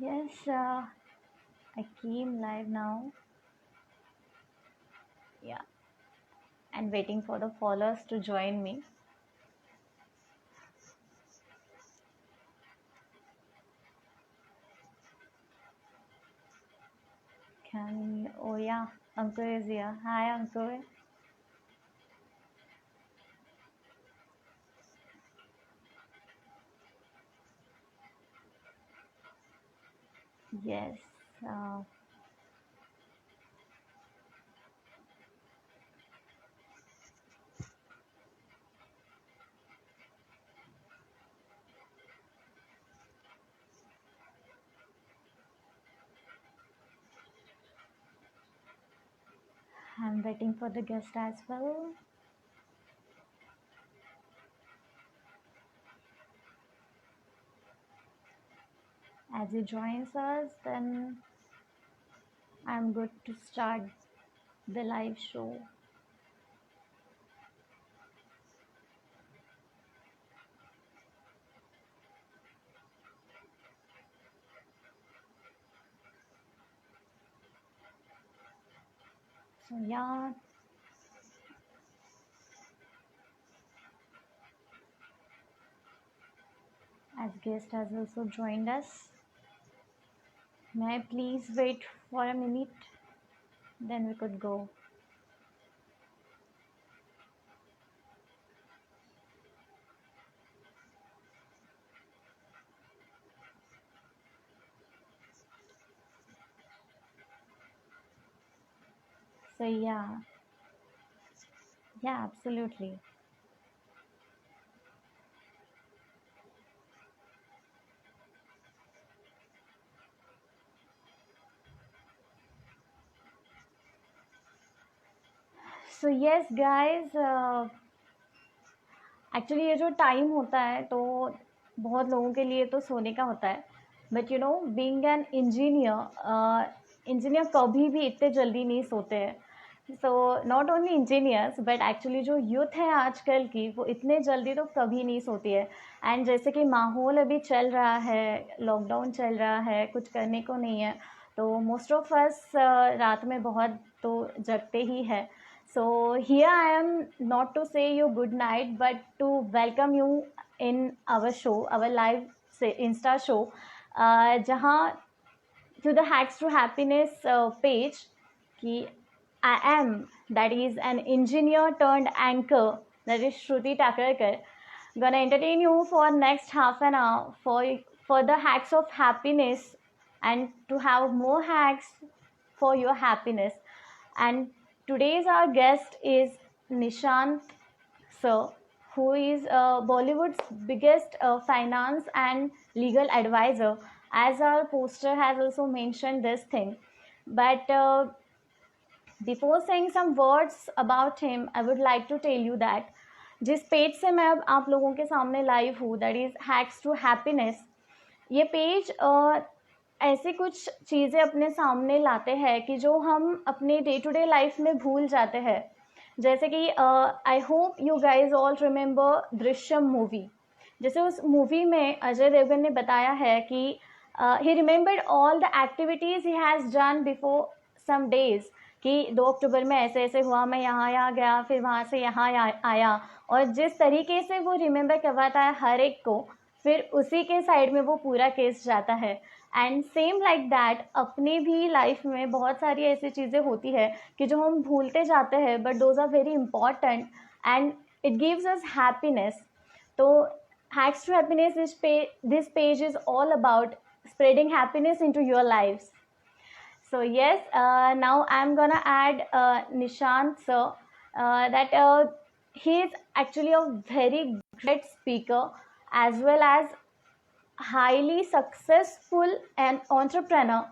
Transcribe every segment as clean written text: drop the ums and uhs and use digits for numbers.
Yes, I came live now. Yeah, and waiting for the followers to join me. Oh yeah, Uncle is here. Hi, Uncle. Yes, uh, I'm waiting for the guest as well. As he joins us, then I'm good to start the live show. So yeah, as guest has also joined us. May I please wait for a minute? Then we could go. So yeah, absolutely. So yes, guys. Actually ये जो time होता है तो बहुत लोगों के लिए तो सोने का होता है, but you know being an engineer कभी भी इतने जल्दी नहीं सोते हैं. So not only engineers but actually जो यूथ है आजकल की वो इतने जल्दी तो कभी नहीं सोती है. एंड जैसे कि माहौल अभी चल रहा है, लॉकडाउन चल रहा है, कुछ करने को नहीं है, तो मोस्ट ऑफ अस रात में बहुत तो जगते ही है. So here I am not to say you good night, but to welcome you in our show, our live Insta show, जहाँ to the Hacks to Happiness page कि I am, that is an engineer turned anchor, that is Shruti Takarkar, gonna entertain you for next half an hour for the hacks of happiness and to have more hacks for your happiness. And today's our guest is Nishant Sir, who is Bollywood's biggest finance and legal advisor. As our poster has also mentioned this thing. But before saying some words about him, I would like to tell you that जिस page से मैं अब आप लोगों के सामने live हूँ, that is hacks to happiness. ये पेज ऐसी कुछ चीज़ें अपने सामने लाते हैं कि जो हम अपने डे टू डे लाइफ में भूल जाते हैं. जैसे कि I hope you guys all remember Drishyam movie. जैसे उस मूवी में अजय देवगन ने बताया है कि he remembered all the activities he has done before some days, कि 2 अक्टूबर में ऐसे ऐसे हुआ, मैं यहाँ गया, फिर वहाँ से यहाँ आया. और जिस तरीके से वो रिमेंबर करवाता है हर एक को, फिर उसी के साइड में वो पूरा केस जाता है. एंड सेम लाइक दैट अपनी भी लाइफ में बहुत सारी ऐसी चीज़ें होती है कि जो हम भूलते जाते हैं, but those are very important and it gives us happiness. तो hacks to happiness, this page is all about spreading happiness into your lives. So yes, now I'm gonna add Nishant sir, that he is actually a very great speaker as well as highly successful and entrepreneur,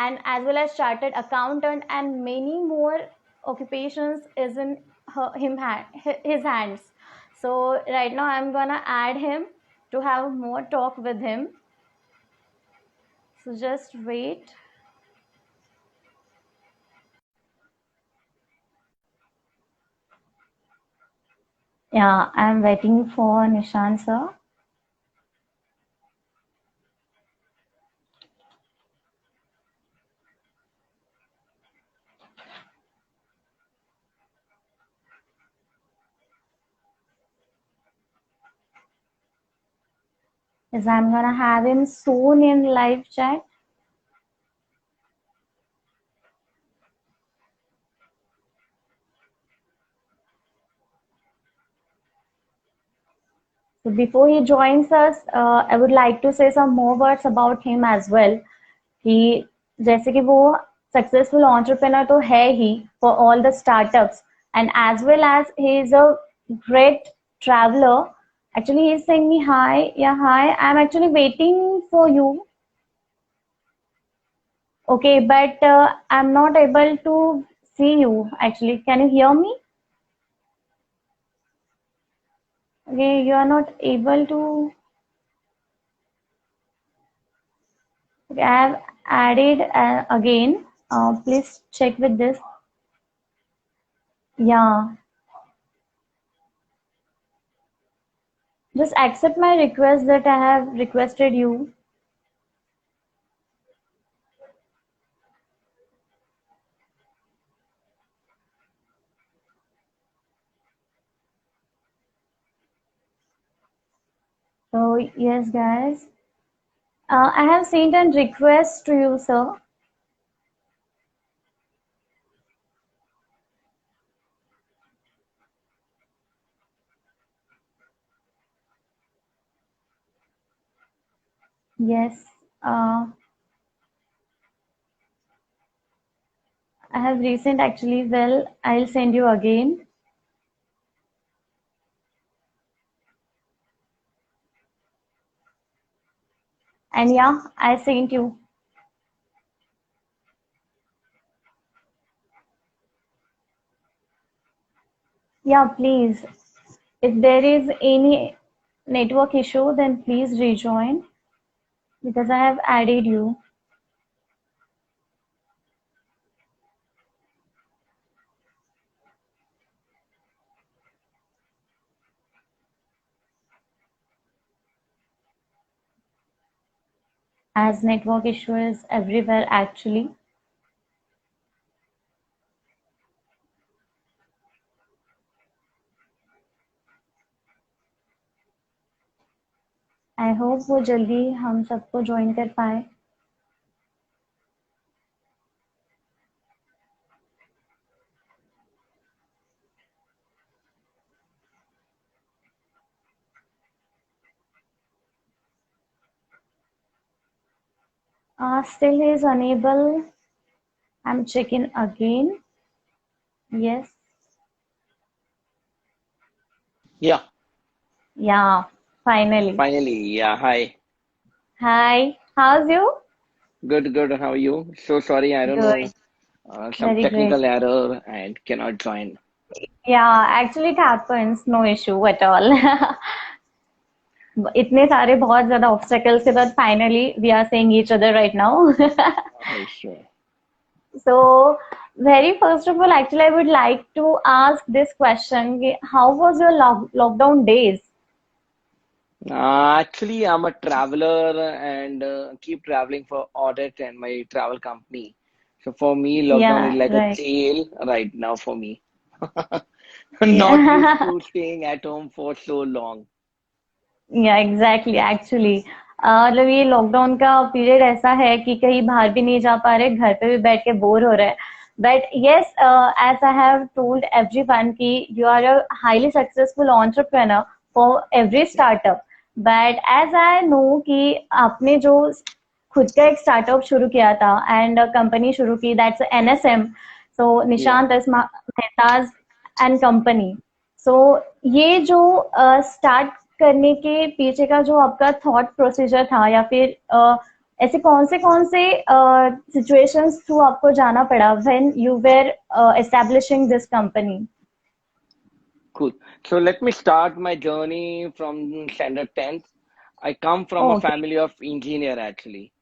and as well as chartered accountant, and many more occupations is in his hands. So right now I'm gonna add him to have more talk with him. So just wait. Yeah, I'm waiting for Nishant, sir. Yes, I'm gonna have him soon in live chat. So before he joins us, I would like to say some more words about him as well. कि जैसे कि वो successful entrepreneur तो है ही for all the startups and as well as he is a great traveler. Actually, he's saying me hi. Yeah, hi. I'm actually waiting for you. Okay, but I'm not able to see you actually. Can you hear me? Okay, you are not able to. Okay, I have added again. Please check with this. Yeah, just accept my request that I have requested you. So yes, guys, I have sent a request to you, sir. Yes, uh, I have recent actually. Well, I'll send you again. And yeah, I sent you. Yeah, please. If there is any network issue, then please rejoin because I have added you as network issue is everywhere actually. I hope वो जल्दी हम सबको join कर पाए. Still he is unable. I'm checking again. Yes. Yeah, Yeah. Finally. finally. Yeah, hi. Hi. How's you? Good, good. How are you? So sorry, I don't Good. know, some Very great. technical error and cannot join. Yeah, actually it happens. No issue at all. इतने सारे बहुत ज्यादा obstacles के बाद finally we are saying each other right now. Sure. So, very first of all, actually, I would like to ask this question. How was your lockdown days? Actually, I'm a traveler and keep traveling for audit and my travel company. So for me, lockdown is Yeah, like a right. jail right now for me. Not used Yeah, to staying at home for so long. yeah, exactly. Actually, मतलब ये lockdown का period ऐसा है कि कहीं बाहर भी नहीं जा पा रहे, घर पे भी बैठ के बोर हो रहे हैं. But yes, as I have told everyone कि you are a highly successful entrepreneur for every startup. But as I know कि आपने जो खुद का एक स्टार्टअप शुरू किया था एंड कंपनी शुरू की that's NSM, so Yeah. Nishant S Mehta's and company. So ये जो स्टार्ट करने के पीछे का जो आपका थॉट प्रोसीजर था या फिर ऐसे कौन से सिचुएशंस थ्रू आपको जाना पड़ा when you were establishing this company. Cool. So let me start my journey from standard 10th. I come from a okay. family of engineer actually,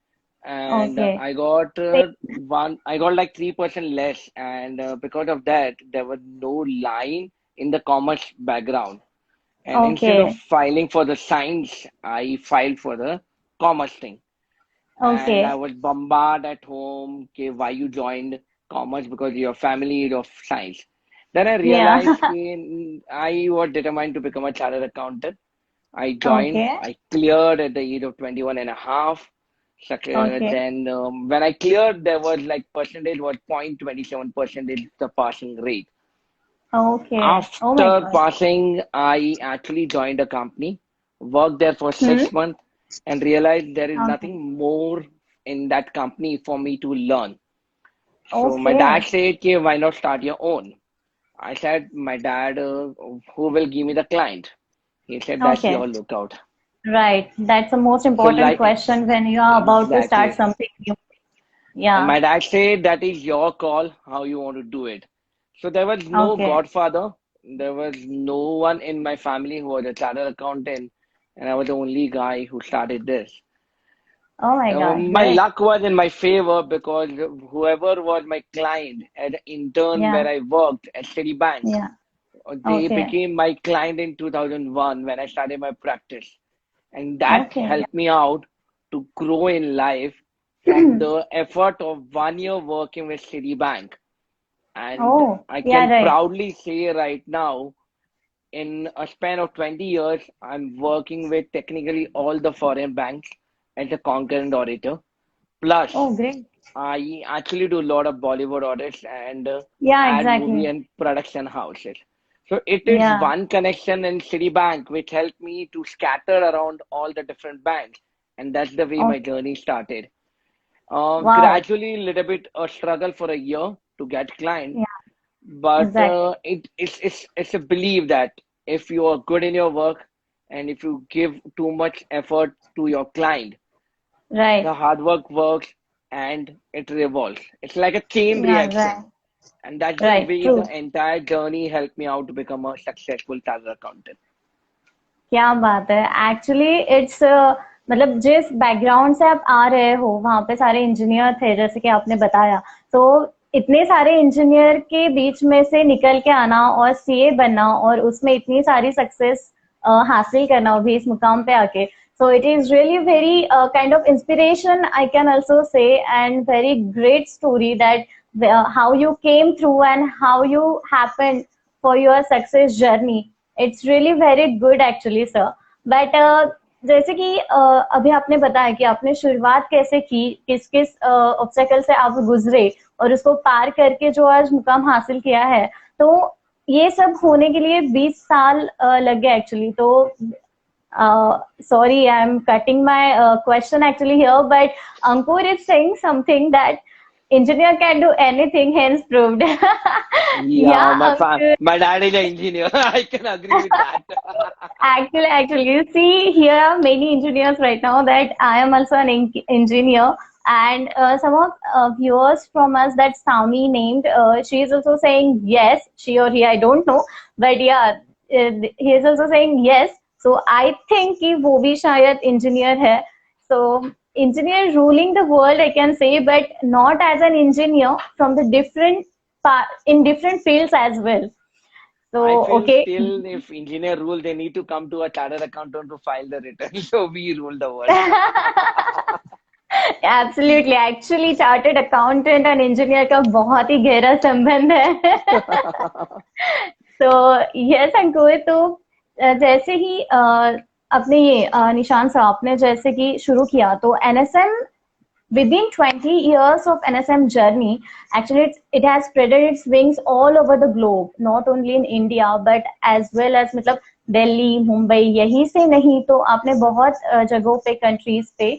and okay. I got like 3% less, and because of that, there was no line in the commerce background. And okay. instead of filing for the science, I filed for the commerce thing. Okay. And I was bombarded at home, okay, why you joined commerce because your family is of science. Then I या. realized I was determined to become a chartered accountant. I joined, Okay. I cleared at the age of 21 and a half. Okay. Then when I cleared, there was like percentage was 0.27 percentage the passing rate. Okay. Oh my After God. passing, I actually joined a company, worked there for Hmm. 6 months, and realized there is Okay. nothing more in that company for me to learn. So my dad Okay. said, "Okay, why not start your own?" I said, "My dad, who will give me the client?" He said, "That's Okay. your lookout." Right. That's the most So important like question when you are about to start exactly. something new. And Yeah. my dad said that is your call how you want to do it. So there was no Okay. godfather. There was no one in my family who was a chartered accountant, and I was the only guy who started this. Oh my God. My Great. luck was in my favor because whoever was my client at the intern where Yeah. I worked at Citibank, Yeah. they Okay. became my client in 2001 when I started my practice. And that Okay. helped me out to grow in life from the effort of 1 year working with Citibank. And Oh, I yeah, can right. proudly say right now, in a span of 20 years, I'm working with technically all the foreign banks as a concurrent auditor. Plus, Oh, great. I actually do a lot of Bollywood audits and Yeah, add movie exactly. and production houses. So it is Yeah. one connection in Citibank which helped me to scatter around all the different banks. And that's the way my Okay. journey started. Wow. Gradually, a little bit a struggle for a year to get clients, Yeah, but exactly. it's a belief that if you are good in your work and if you give too much effort to your client, Right. the hard work works and it revolves. It's like a chain Yeah, reaction. right. And that's the Right. way True. the entire journey helped me out to become a successful chartered accountant. क्या बात है actually it's मतलब जिस background से आप आ रहे हो वहां पे सारे इंजीनियर थे जैसे कि आपने बताया तो इतने सारे इंजीनियर के बीच में से निकल के आना और सीए बनना और उसमें इतनी सारी सक्सेस हासिल करना भी इस मुकाम पे आके so it is really very kind of inspiration I can also say and very great story that how you came through and how you happened for your success journey. It's really very good actually sir but जैसे कि अभी आपने बताया कि आपने शुरुआत कैसे की किस किस ऑब्स्टेकल से आप गुजरे और उसको पार करके जो आज मुकाम हासिल किया है तो ये सब होने के लिए 20 साल लग गए एक्चुअली तो sorry I'm cutting my question actually here but Ankur is saying something that engineer can do anything hence proved Yeah, yeah Ankur. my dad is an engineer. I can agree with that. Actually, you see, here are many engineers right now that I am also an engineer, and some of viewers from us that Sami named, she is also saying yes, she or he, I don't know, but yeah, he is also saying yes. So I think कि वो भी शायद engineer है. So engineer ruling the world, I can say, but not as an engineer from the different in different fields as well. I So feel okay. still if engineer rule, they need to come to a chartered accountant to file the return. So we rule the world. Absolutely actually chartered accountant और engineer का बहुत ही गहरा संबंध है तो yes अंकुर तो जैसे ही अपने ये निशान साहब आपने जैसे कि शुरू किया तो NSM within 20 years of NSM journey, actually it has spreaded its wings all over the globe, not only in India but as well as मतलब दिल्ली मुंबई यहीं से नहीं तो आपने बहुत जगहों पे कंट्रीज पे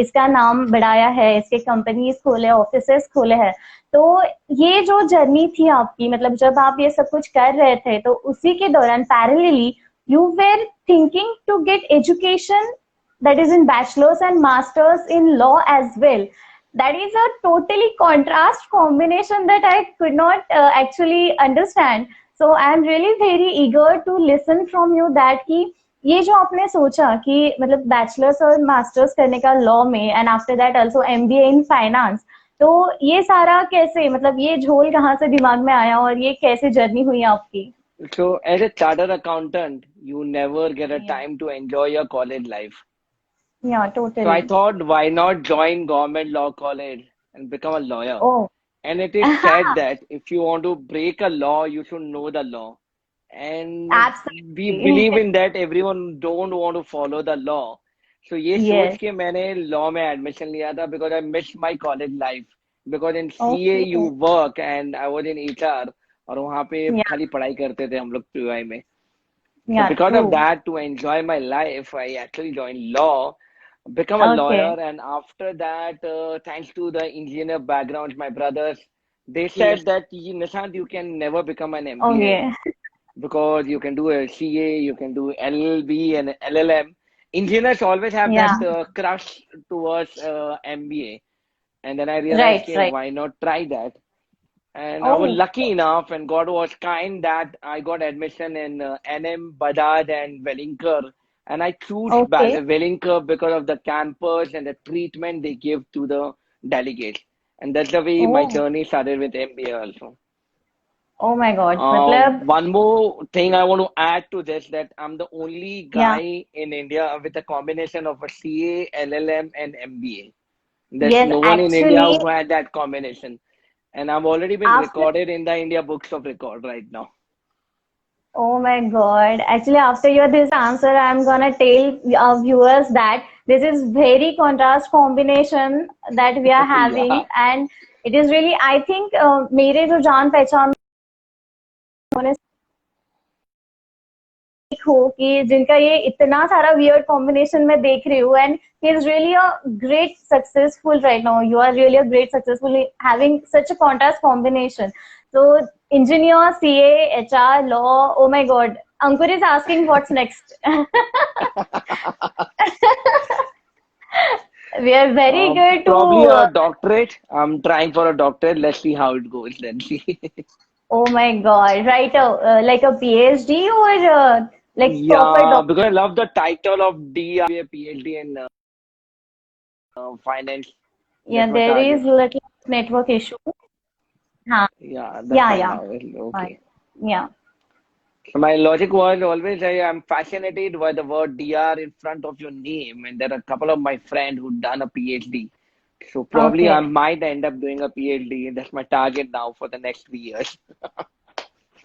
इसका नाम बढ़ाया है इसके कंपनीज खोले ऑफिसेस खोले हैं तो ये जो जर्नी थी आपकी मतलब जब आप ये सब कुछ कर रहे थे तो उसी के दौरान parallelly you were thinking to get education that is in bachelor's and master's in law as well that is a totally contrast combination that I could not actually understand so I am really very eager to listen from you that कि ये जो आपने सोचा कि मतलब bachelors और masters करने का लॉ में and after that also MBA in finance तो ये सारा कैसे मतलब ये झोल कहाँ से दिमाग में आया और ये कैसे जर्नी हुई आपकी So as a chartered accountant, you never get a या time to enjoy your college life. So I totally thought, why not join government law college and become a lawyer? Oh And it is said that if you want to break a law, you should know the law. and we Absolutely. believe in that everyone don't want to follow the law. So ये सोच Yes. के मैंने law में admission लिया था because I missed my college life. Because in CA Okay. you work and I was in HR और वहाँ पे Yeah. खाली पढ़ाई करते थे हम लोग PY में. So Yeah. because of True. that, to enjoy my life, I actually joined law, become a lawyer, Okay. and after that, thanks to the engineer background, my brothers, they said that Nishant, you can never become an MBA Okay. because you can do a CA, you can do LLB and LLM. Engineers always have Yeah. that crush towards MBA. And then I realized, Right. okay, Right. why not try that? And I was Oh. lucky enough, and God was kind that I got admission in NM, Badad, and Wellinger. And I choose Okay. Wellinger because of the campus and the treatment they give to the delegates. And that's the way my Oh. journey started with MBA also. Oh my God. मतलब One more thing I want to add to this that I'm the only yeah. guy in India with a combination of a CA, LLM, and MBA. There's Yes. no one in India Actually, who had that combination. And I've already been after recorded in the India Books of Record right now. oh my God. Actually, after your this answer, I'm gonna tell our viewers that this is very contrast combination that we are Yeah. having, and it is really, I think, मेरे जो जान पहचान होने से हो कि जिनका ये इतना सारा weird combination मैं देख रही हूँ, and he is really a great successful right now. You are really a great successful having such a contrast combination. So engineer, CA, HR, law. Oh my God. Ankur is asking what's next. We are very good to. Probably a doctorate. I'm trying for a doctorate. Let's see how it goes. Let's see. Oh my God, right? Like a PhD or like proper Yeah, doctor? because I love the title of DRA PhD in finance. That's Yeah, my there is target. little network issue. हाँ, Yeah, that's yeah, fine yeah, now. fine. Okay. Yeah. So my logic was always I'm fascinated by the word DR in front of your name, and there are a couple of my friends who done a PhD. So probably I Okay. might end up doing a PhD. That's my target now for the next 3 years.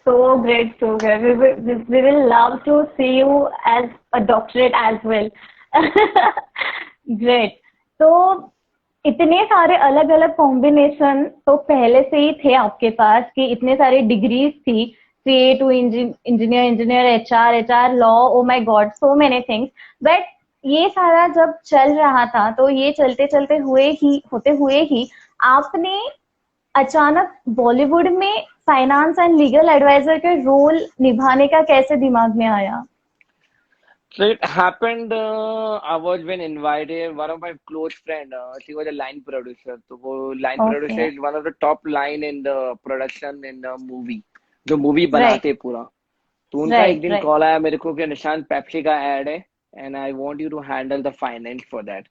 So great, so great. We will love to see you as a doctorate as well. Great. तो इतने सारे अलग अलग combination तो पहले से ही थे आपके पास कि इतने सारे डिग्रीज थी CA to engineer engineer HR law oh my god so many things but ये सारा जब चल रहा था तो ये चलते चलते हुए ही होते हुए ही आपने अचानक बॉलीवुड में फाइनेंस एंड लीगल एडवाइजर के रोल निभाने का कैसे दिमाग में आया? So it happened. I was been invited. One of my close friend. She was a line producer. So वो line okay. producer is one of the top line in the production in the movie. जो movie right. बनाते पूरा. तो उनका एक right. दिन right. Call आया मेरे को कि निशांत पेप्सी का एड है and I want you to handle the finance for that.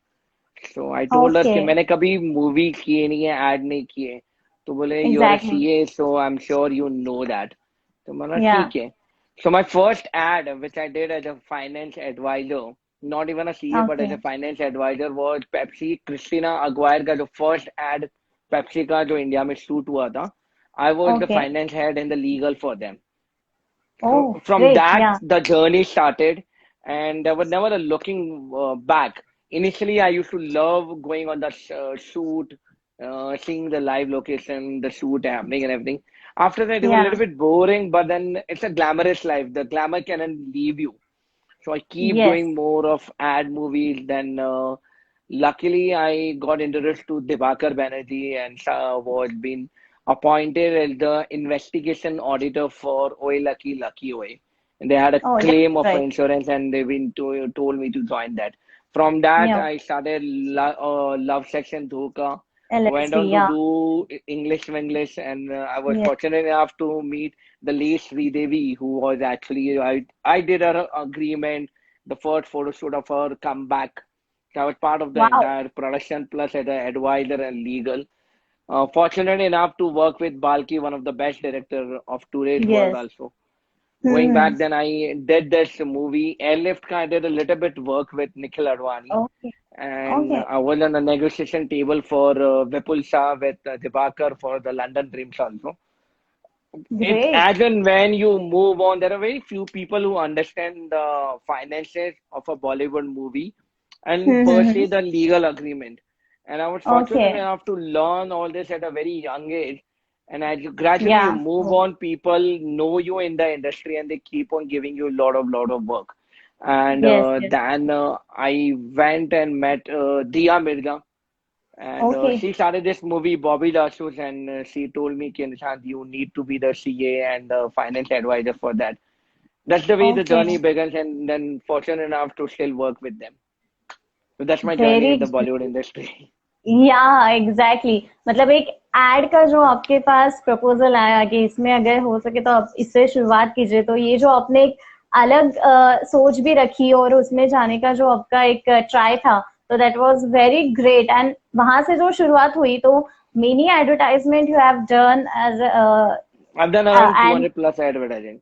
So I told her okay. कि मैंने कभी मूवी किए नहीं है एड नहीं किए. तो बोले you are a exactly. CA so I'm sure you know that. तो मैंने या. ठीक है. So my first ad, which I did as a finance advisor, not even a CA, but okay. as a finance advisor, was Pepsi. Christina Aguirre का जो first ad Pepsi का जो India में शूट हुआ था, I was the okay. finance head and the legal for them. So oh from great. that, या. the journey started, and there was never a looking back. Initially, I used to love going on the shoot, seeing the live location, the shoot happening, and everything. After that, it was a या. little bit boring, but then it's a glamorous life. The glamour cannot leave you. So I keep yes. doing more of ad movies. Then, luckily, I got introduced to Dibakar Banerjee and was been appointed as the investigation auditor for Oi Lucky Oi. And they had a ओह या. claim of right. insurance, and they've been told me to join that. From that, या. I started Love Section Dhoka. Went LLC. on to या. do English, and I was yes. fortunate enough to meet the late Sridevi, who was actually I did her agreement, the first photo shoot of her comeback. So I was part of the wow. entire production plus as an advisor and legal. Fortunate enough to work with Balki, one of the best director of today's world yes. also. Going back then, I did this movie, Airlift. I did a little bit work with Nikhil Advani, okay. and okay. I was on a negotiation table for Vipul Shah with Dibakar for the London Dreams also. It's Great. as and when you move on, there are very few people who understand the finances of a Bollywood movie and per se Mm-hmm. the legal agreement. And I was fortunate Okay. enough to learn all this at a very young age. And as you gradually you Yeah. move on, people know you in the industry and they keep on giving you a lot of work. And Yes, yes. then I went and met Dia Mirza, and Okay. she started this movie, Bobby Lassos, and she told me, "Ki, Nishant, you need to be the CA and the finance advisor for that." That's the way the Okay. journey begins, and then fortunate enough to still work with them. So that's my journey in Very the great. Bollywood industry. या exactly मतलब एक add का जो आपके पास proposal आया कि इसमें अगर हो सके तो आप इससे शुरुआत कीजिए, तो ये जो आपने एक अलग सोच भी रखी और उसमें जाने का जो आपका एक ट्राई था, तो that was very great. And वहां से जो शुरुआत हुई, तो many advertisement you have done as I've done around and 200 plus advertising,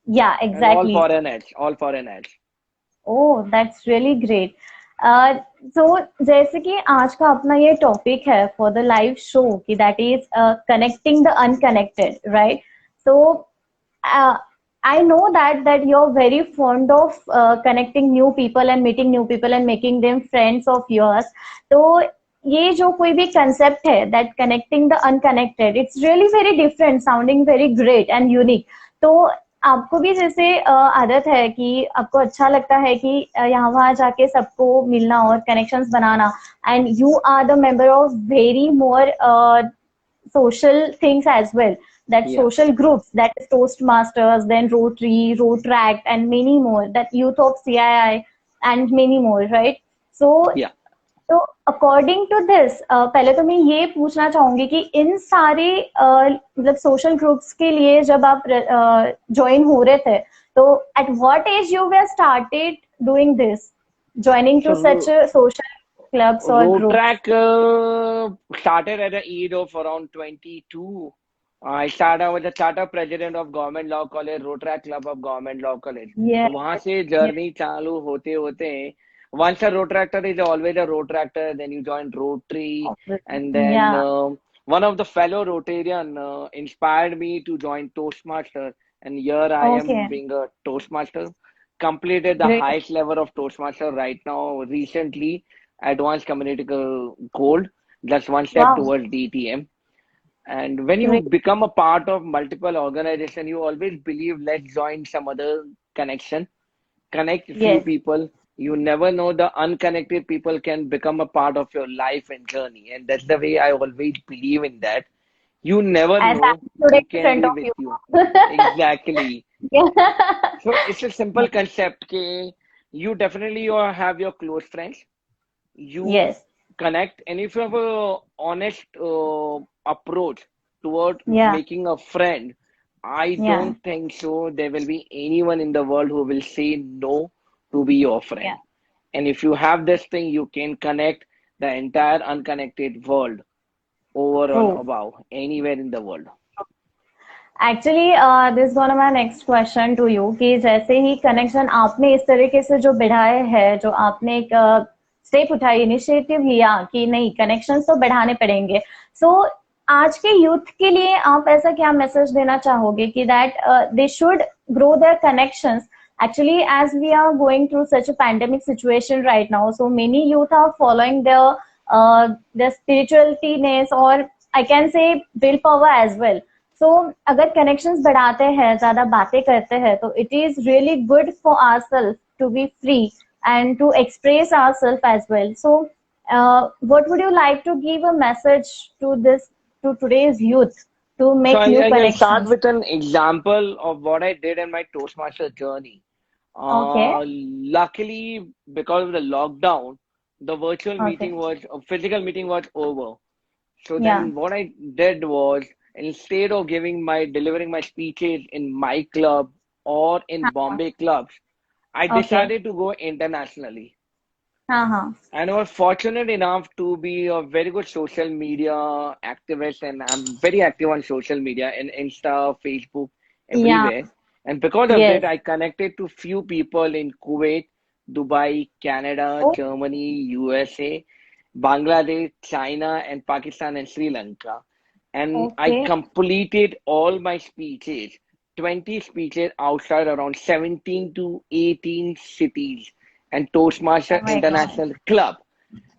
या and all exactly. foreign ads, all foreign ads. Oh that's really great. So जैसे कि आज का अपना ये टॉपिक है फॉर द लाइव शो कि that is connecting the unconnected, right? So I know that you're very fond of connecting new people and meeting new people and making them friends of yours. तो ये जो कोई भी concept है that connecting the unconnected, it's really very different, sounding very great and unique. तो आपको भी जैसे आदत है कि आपको अच्छा लगता है कि यहाँ वहाँ जाके सबको मिलना और कनेक्शंस बनाना, and you are the member of very more social things as well, that Yeah, social groups, that is Toastmasters, then Rotary, Rotaract, and many more, that youth of CII and many more, right? So yeah. तो according to this पहले तो मैं ये पूछना चाहूंगी कि इन सारे मतलब सोशल ग्रुप्स के लिए जब आप ज्वाइन हो रहे थे, तो at what age you were started doing this, joining to such So social clubs और groups? Rotrack started at the age of around 22. I started with the charter president of Government Law College, Rotrack Club of Government Law College. तो yes, वहां से journey चालू होते होते once a rotractor is always a rotractor, then you join Rotary, and then या, one of the fellow Rotarian inspired me to join Toastmaster, and here I okay, am being a Toastmaster. Completed the great, highest level of Toastmaster right now recently, Advanced Community Gold. That's one step wow, towards DTM. And when you great, become a part of multiple organization, you always believe, let's join some other connection, connect a few yes, people. You never know, the unconnected people can become a part of your life and journey. And that's the way I always believe in that. You never as know I'm who today in can front be of with you. you. Exactly. So it's a simple concept. Ke you definitely have your close friends. You Yes, connect, and if you have a honest approach toward yeah, making a friend, I yeah, don't think so there will be anyone in the world who will say no to be your yeah. friend. And if you have this thing, you can connect the entire unconnected world over and True. above anywhere in the world. Actually this gonna my next question to you कि जैसे ही connection आपने इस तरीके से जो बढ़ाए है, जो आपने एक स्टेप उठाई, इनिशिएटिव लिया कि नहीं कनेक्शन तो बढ़ाने पड़ेंगे, सो आज के यूथ के लिए आप ऐसा क्या मैसेज देना चाहोगे कि that they should grow there connections? Actually, as we are going through such a pandemic situation right now, so many youth are following their spiritualityness, or I can say willpower as well. So अगर connections बढ़ाते हैं, ज्यादा बातें करते हैं, तो it is really good for our self to be free and to express our self as well. So what would you like to give a message to this, to today's youth, to So make new I can start connections? with an example of what I did in my Toastmaster journey. Okay, Luckily, because of the lockdown, the virtual okay, meeting was, physical meeting was over. So या, then what I did was, instead of delivering my speeches in my club or in हाँ, Bombay clubs, I okay, decided to go internationally. हाँ, हाँ, And I was fortunate enough to be a very good social media activist, and I'm very active on social media in Insta, Facebook, या, everywhere. And because of that, yes, I connected to few people in Kuwait, Dubai, Canada, oh, Germany, USA, Bangladesh, China, and Pakistan and Sri Lanka. and I Okay. completed all my speeches, 20 speeches outside around 17 to 18 cities and Oh Toastmaster my God. International Club.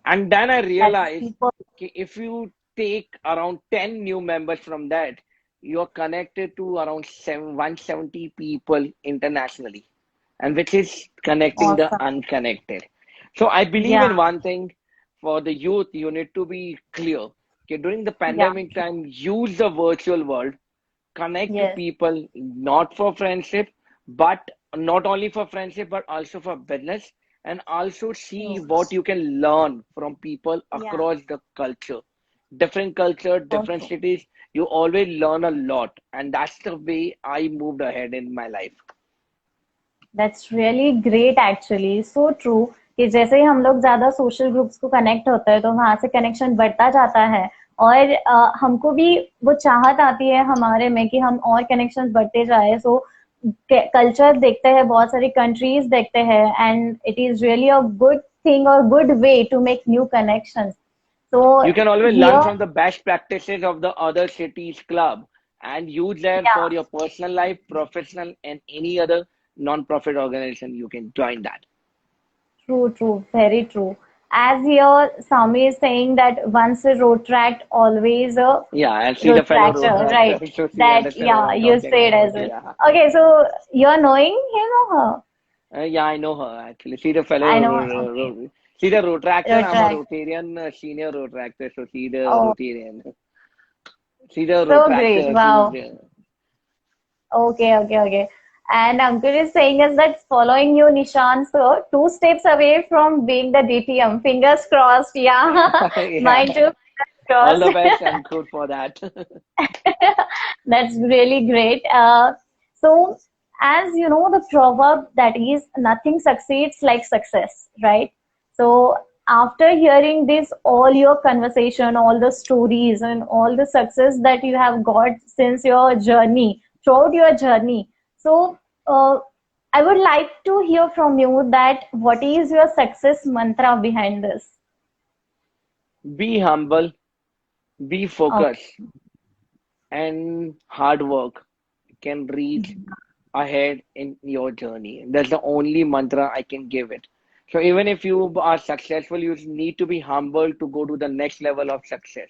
And then I That's realized super. if you take around 10 new members from that, you're connected to around 170 people internationally, and which is connecting the Awesome. unconnected. So I believe Yeah. in one thing for the youth, you need to be clear. Okay, during the Yeah. pandemic time, use the virtual world, connect to Yes. people, not for friendship, but not only for friendship, but also for business, and also see True. what you can learn from people Yeah. across the culture. Different culture, different Okay. cities, you always learn a lot, and that's the way I moved ahead in my life. That's really great actually so true कि जैसे ही हम लोग ज्यादा social groups को connect होते हैं तो वहां से कनेक्शन बढ़ता जाता है और हमको भी वो चाहत आती है हमारे में कि हम और कनेक्शंस बढ़ते जाए सो कल्चर देखते हैं बहुत सारी कंट्रीज देखते हैं and it is really a good thing और good way to make new connections so You can always learn here from the best practices of the other cities club and use that या for your personal life, professional, and any other non-profit organization. You can join that. true, true, very true. As here, Sami is saying that once a rotract, always a Yeah, and see the fellow road rotractor, right? tractor, so she That, understand what yeah, I'm you talking said about. as well. Yeah. Okay, so you're knowing him or her? Yeah, I know her actually. See the fellow, I know her. Okay, see the road tractor. I'm a rotract. Rotarian senior road tractor, so see the Oh, Rotarian. See the road so great. tractor. She's Wow. Okay, okay, okay. And Ankur is saying us that following you, Nishan, so two steps away from being the DTM. Fingers crossed. Yeah, mine yeah. too. Fingers All crossed. the best and good for that. That's really great. So, as you know, the proverb that is nothing succeeds like success, right? So, after hearing this, all your conversation, all the stories, and all the success that you have got since your journey, throughout your journey. So, I would like to hear from you that what is your success mantra behind this? Be humble, be Okay. focused, and hard work can reach ahead in your journey. That's the only mantra I can give it. So even if you are successful, you need to be humble to go to the next level of success.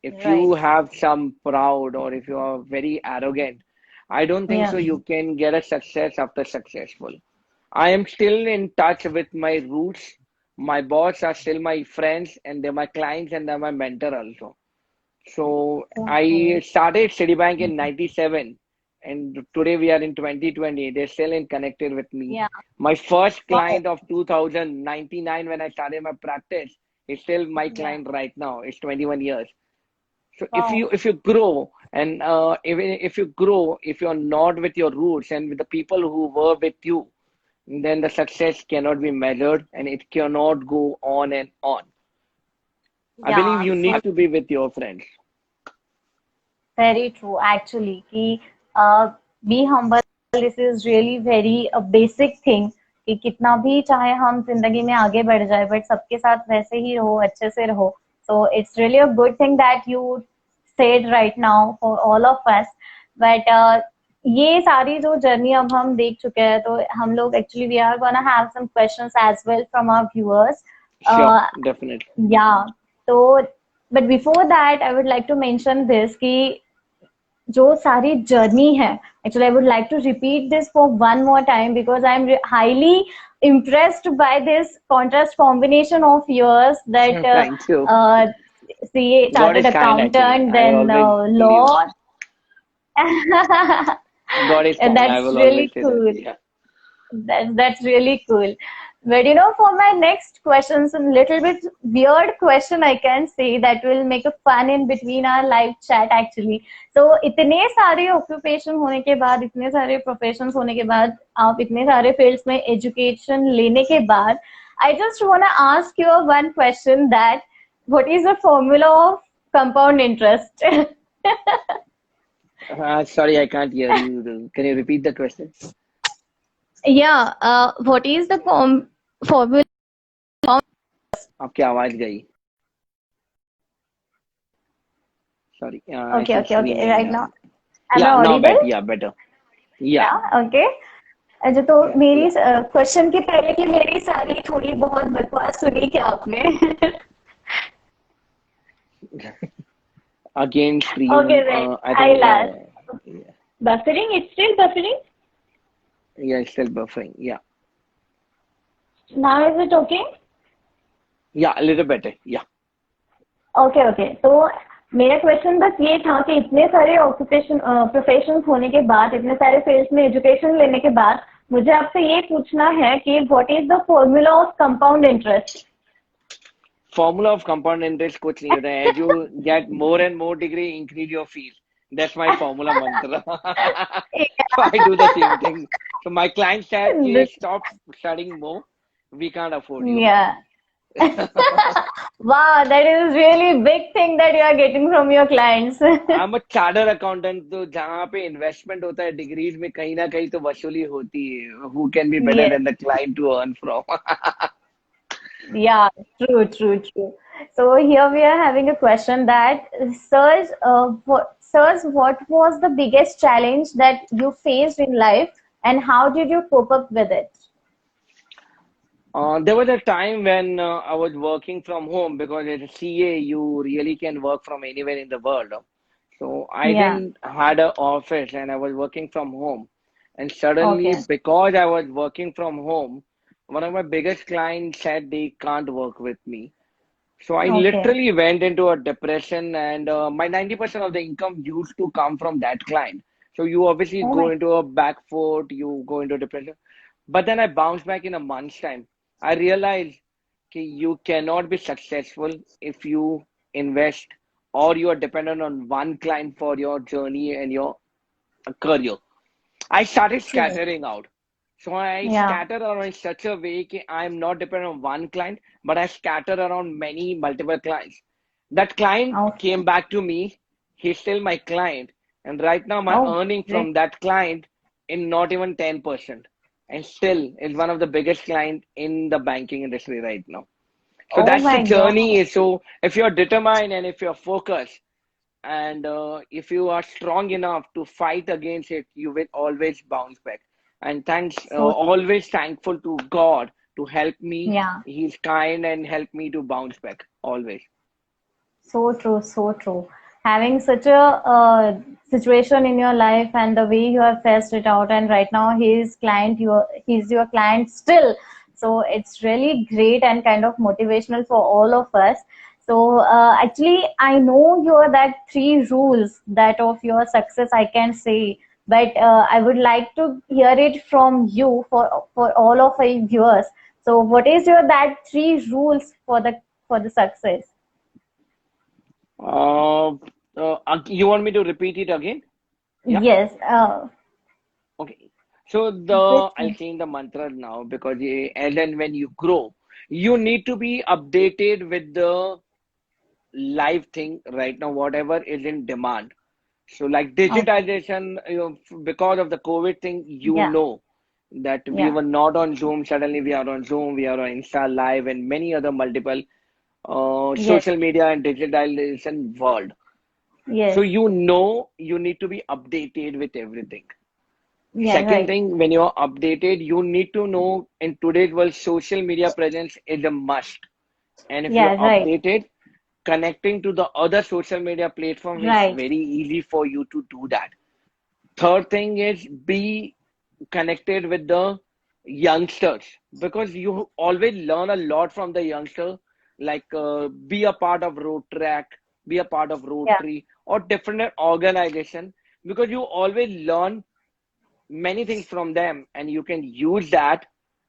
If Right. you have some proud or if you are very arrogant, I don't think Yeah. so you can get a success after successful. I am still in touch with my roots. My boss are still my friends and they're my clients and they're my mentor also. So I Okay. started Citibank in 97 and today we are in 2020. They're still in connected with me. Yeah. My first Wow. client of 2099 when I started my practice is still my Yeah. client right now. It's 21 years. So Wow. if you grow and even if you grow, if you're not with your roots and with the people who were with you, then the success cannot be measured and it cannot go on and on. I believe Yeah, you so need to be with your friends. very true actually कि be humble this is really very a basic thing कि कितना भी चाहे हम जिंदगी में आगे बढ़ जाए बट सबके साथ वैसे ही रहो अच्छे से रहो so it's really a good thing that you said right now for all of us but ये सारी जो जर्नी अब हम देख चुके हैं तो हम लोग actually we are gonna have some questions as well from our viewers Sure, definitely. या तो but before that I would like to mention this कि जो सारी जर्नी है actually I would like to repeat this for one more time because I am highly impressed by this contrast combination of yours that Thank you. CA God chartered is kind actually. accountant I then always believe law God is and kind. I that's will always really say that. cool. Yeah. That's really cool. But for my next question, some little bit weird question I can say that will make a fun in between our live chat actually. So इतने सारे occupation होने के बाद, इतने सारे professions होने के बाद, आप इतने सारे fields में education लेने के बाद, I just wanna ask you one question that what is the formula of compound interest? Sorry, I can't hear you. Can you repeat the question? Yeah, what is the formula? आपकी आवाज गई. Sorry, I Okay, should okay, okay. remain. Right now, am I Yeah, now audible? better. Yeah, better. Yeah, Yeah, okay. अच्छा तो yeah, मेरी yeah. Question के पहले की मेरी सारी थोड़ी बहुत बकवास सुनी क्या आपने? Again, Okay, stream. then I think. I'll Yeah, ask. yeah, yeah. Buffering, it's still buffering. Yeah, it's still buffering. Yeah, Now is it okay? yeah, a little better. Yeah. Okay okay तो मेरा question बस ये था कि इतने सारे occupation profession होने के बाद इतने सारे फील्ड्स में एजुकेशन लेने के बाद मुझे आपसे ये पूछना है कि what is the formula of compound interest? Formula of compound interest कुछ नहीं होता है. As you get more and more degree, increase your fees. That's my formula mantra. So I do the same thing. So my client said, "Ki stop studying more. We can't afford you." या wow, that is really big thing that you are getting from your clients. I'm a chartered accountant. तो जहाँ पे investment होता है degrees में कहीं ना कहीं तो वसूली होती है. Who can be better Yes. than the client to earn from? Yeah, true, true, true. So here we are having a question that, sirs, what was the biggest challenge that you faced in life, and how did you cope up with it? There was a time when I was working from home because as a CA, you really can work from anywhere in the world. So I Yeah. didn't had an office and I was working from home. And suddenly, Okay. because I was working from home, one of my biggest clients said they can't work with me. So I Okay. literally went into a depression, and my 90% of the income used to come from that client. So you obviously Oh go my. into a back foot, you go into depression. But then I bounced back in a month's time. I realized that you cannot be successful if you invest or you are dependent on one client for your journey and your career. I started True. scattering out. So I Yeah. scatter around in such a way that I'm not dependent on one client, but I scatter around many multiple clients. That client Okay. came back to me. He's still my client. And right now my Oh, earning great. from that client in not even 10%. And still is one of the biggest client in the banking industry right now. So Oh that's the my God. journey. So if you're determined and if you're focused, and if you are strong enough to fight against it, you will always bounce back. And thanks, So always thankful to God to help me. yeah. He's kind and help me to bounce back always. So true, so true. Having such a situation in your life and the way you have faced it out, and right now he's your client still. So it's really great and kind of motivational for all of us. So actually, I know your that three rules that of your success, I can say, but I would like to hear it from you for all of our viewers. So what is your that three rules for the success? Uh, you want me to repeat it again? Yeah. Yes, Okay. So which I'll change the mantra now because as and when you grow, you need to be updated with the live thing right now, whatever is in demand. So, like okay, digitization, because of the COVID thing, yeah, that we yeah, were not on Zoom. Suddenly, we are on Zoom, we are on Insta Live, and many other multiple yes, social media and digitalization world. So, yes, you need to be updated with everything. yeah, Second right, thing, when you're updated, you need to know in today's world, social media presence is a must. And if you're yeah, right, updated, connecting to the other social media platform is right, very easy for you to do that. Third thing is be connected with the youngsters because you always learn a lot from the youngster. Like be a part of Road Track, be a part of yeah, Rotary or different organization because you always learn many things from them and you can use that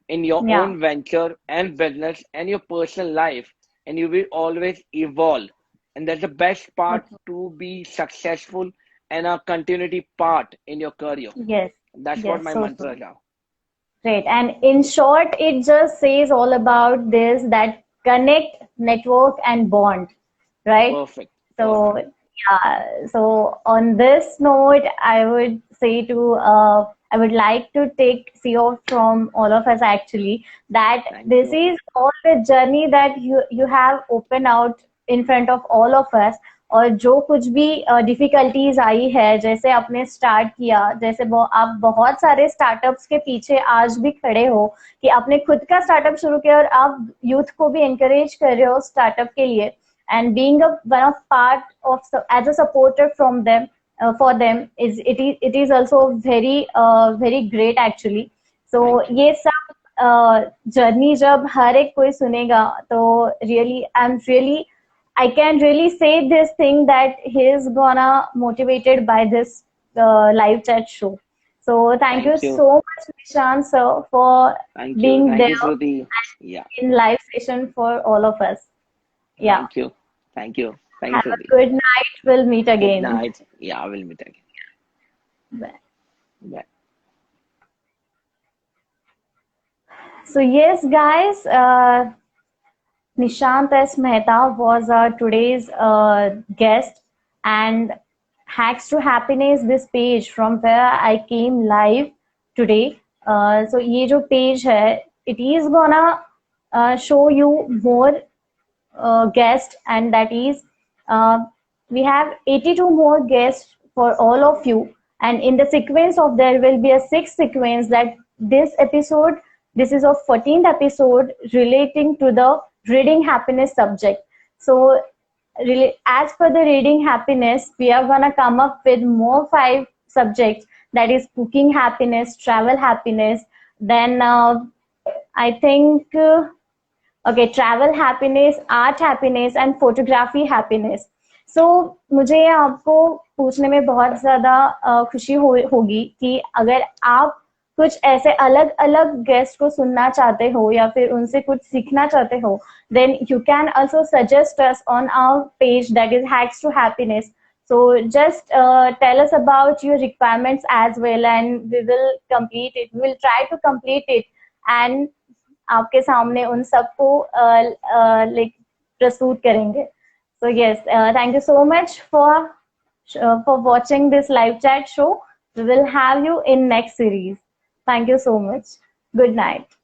in your yeah, own venture and business and your personal life and you will always evolve and that's the best so part true. to be successful and a continuity part in your career. Yes, That's what yes, my so mantras true. are. Great. And in short, it just says all about this that connect, network, and bond, right? Perfect, So, perfect. yeah. So, on this note, I would say I would like to take CEO from all of us actually that Thank this you. is all the journey that you have opened out in front of all of us. और जो कुछ भी difficulties आई है, जैसे आपने start किया, जैसे आप बहुत सारे स्टार्टअप्स के पीछे आज भी खड़े हो कि आपने खुद का स्टार्टअप शुरू किया और आप यूथ को भी encourage कर रहे हो स्टार्टअप के लिए, and being a one of part of as a supporter from them for them it is also very great actually. So Thank you. ये सब जर्नी जब हर एक कोई सुनेगा तो really I'm really I can really say this thing that he is gonna motivated by this live chat show. So thank you Thank you. so much, Nishant sir, for Thank you. being Thank there you, Shruti. Yeah. in live session for all of us. Yeah. Thank you. Thank you. Thank you, Have a Shruti. good night. We'll meet Good again. night. Yeah, we'll meet again. Bye. Bye. So yes, guys, Nishant S. Mehta was today's guest, and Hacks to Happiness, this page from where I came live today. So ये जो page है, it is gonna show you more guest, and that is uh, we have 82 more guests for all of you, and in the sequence of there will be a sixth sequence that this is a 14th episode relating to the reading happiness subject. So really, as per the reading happiness, we are gonna come up with more five subjects, that is cooking happiness, travel happiness, then I think okay, travel happiness, art happiness and photography happiness. So मुझे आपको पूछने में बहुत ज़्यादा खुशी होगी कि अगर आप कुछ ऐसे अलग अलग गेस्ट को सुनना चाहते हो या फिर उनसे कुछ सीखना चाहते हो, then you can also suggest us on our page, that is Hacks to Happiness. So just tell us about your requirements as well, and we will complete it. We will try to complete it and आपके सामने उन सबको like प्रस्तुत करेंगे. So yes, thank you so much for watching this live chat show. We will have you in next series. Thank you so much. Good night.